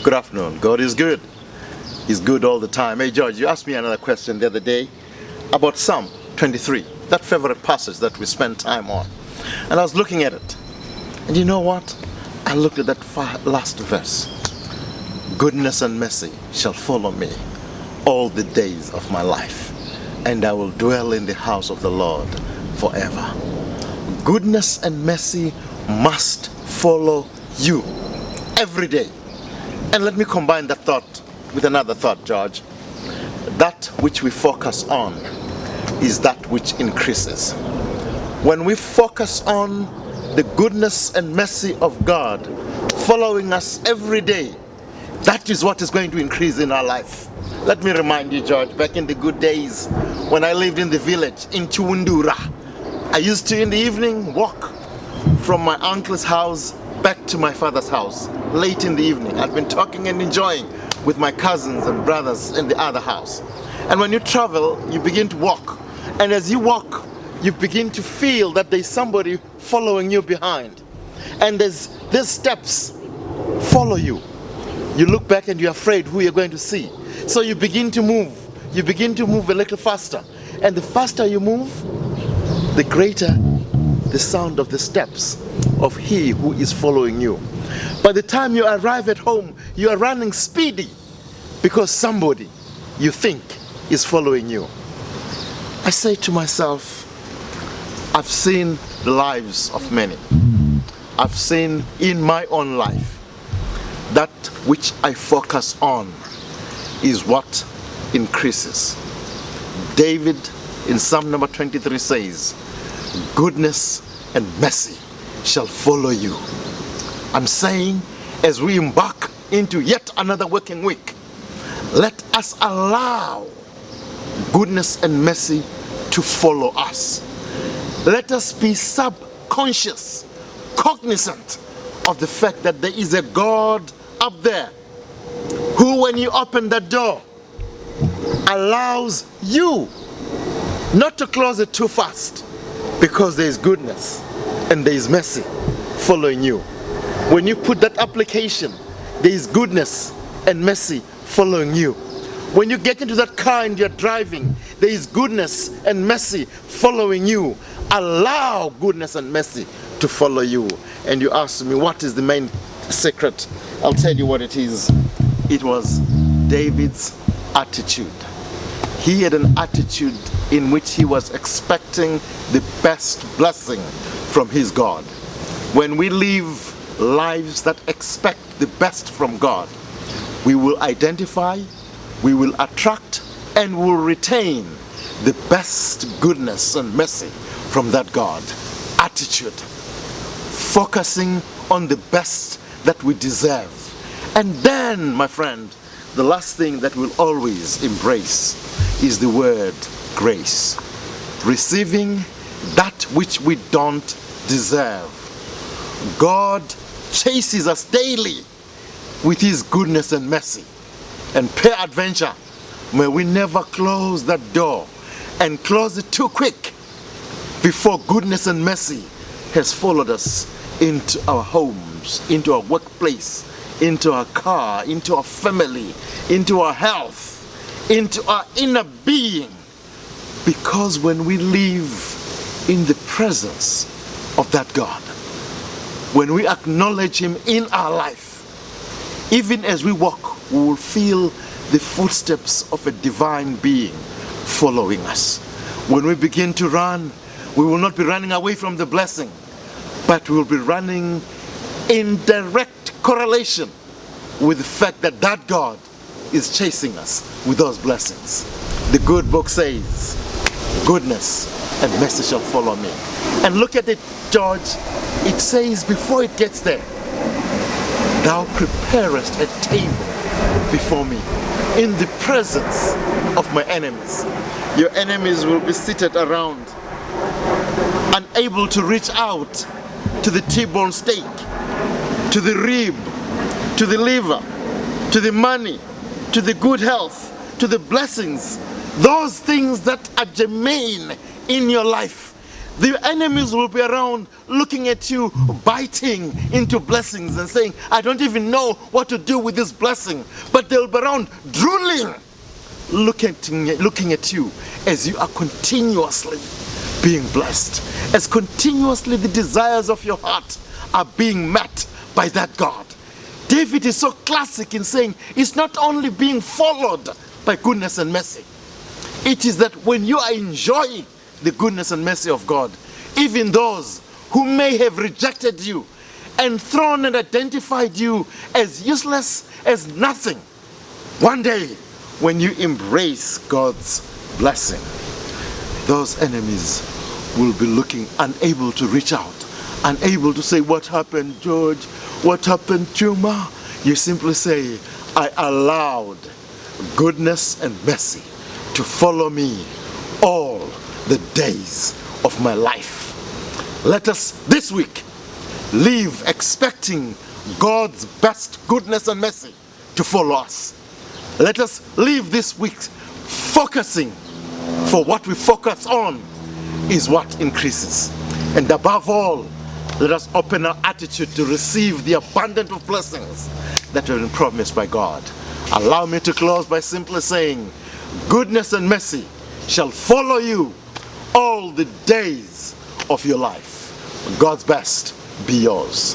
Good afternoon. God is good. He's good all the time. Hey, George, you asked me another question the other day about Psalm 23, that favorite passage that we spend time on. And I was looking at it. And you know what? I looked at that last verse. Goodness and mercy shall follow me all the days of my life, and I will dwell in the house of the Lord forever. Goodness and mercy must follow you every day. And let me combine that thought with another thought, George. That which we focus on is that which increases. When we focus on the goodness and mercy of God following us every day, that is what is going to increase in our life. Let me remind you, George, back in the good days when I lived in the village in Chiwundura, I used to in the evening walk from my uncle's house back to my father's house late in the evening. I'd been talking and enjoying with my cousins and brothers in the other house. And when you travel, you begin to walk. And as you walk, you begin to feel that there's somebody following you behind. And these steps follow you. You look back and you're afraid who you're going to see. So you begin to move. You begin to move a little faster. And the faster you move, the greater the sound of the steps of he who is following you. By the time you arrive at home, you are running speedy because somebody you think is following you. I say to myself, I've seen the lives of many. I've seen in my own life that which I focus on is what increases. David in Psalm number 23 says, goodness and mercy shall follow you. I'm saying, as we embark into yet another working week, let us allow goodness and mercy to follow us. Let us be subconscious, cognizant of the fact that there is a God up there who, when you open the door, allows you not to close it too fast, because there is goodness and there is mercy following you. When you put that application, there is goodness and mercy following you. When you get into that car and you're driving, there is goodness and mercy following you. Allow goodness and mercy to follow you. And you ask me, what is the main secret? I'll tell you what it is. It was David's attitude. He had an attitude in which he was expecting the best blessing from his God. When we live lives that expect the best from God, we will identify, we will attract, and will retain the best goodness and mercy from that God. Attitude. Focusing on the best that we deserve. And then, my friend, the last thing that we'll always embrace is the word grace. Receiving that which we don't deserve. God chases us daily with his goodness and mercy. And peradventure, may we never close that door and close it too quick before goodness and mercy has followed us into our homes, into our workplace, into our car, into our family, into our health, into our inner being. Because when we live in the presence of that God, when we acknowledge him in our life, even as we walk, we will feel the footsteps of a divine being following us. When we begin to run, we will not be running away from the blessing, but we will be running in direct correlation with the fact that that God is chasing us with those blessings. The good book says, goodness and mercy shall follow me. And look at it, George. It says before it gets there, thou preparest a table before me in the presence of my enemies. Your enemies will be seated around, unable to reach out to the T-bone steak, to the rib, to the liver, to the money, to the good health, to the blessings, those things that are germane in your life. The enemies will be around looking at you, biting into blessings and saying, I don't even know what to do with this blessing. But they'll be around drooling, looking at you as you are continuously being blessed, as continuously the desires of your heart are being met by that God. David is so classic in saying it's not only being followed by goodness and mercy. It is that when you are enjoying the goodness and mercy of God, even those who may have rejected you and thrown and identified you as useless, as nothing, one day when you embrace God's blessing, those enemies will be looking, unable to reach out, unable to say, what happened, George? What happened, THRO? You simply say, I allowed goodness and mercy to follow me all the days of my life. Let us this week live expecting God's best goodness and mercy to follow us. Let us live this week focusing, for what we focus on is what increases. And above all, let us open our attitude to receive the abundance of blessings that have been promised by God. Allow me to close by simply saying, goodness and mercy shall follow you all the days of your life. God's best be yours.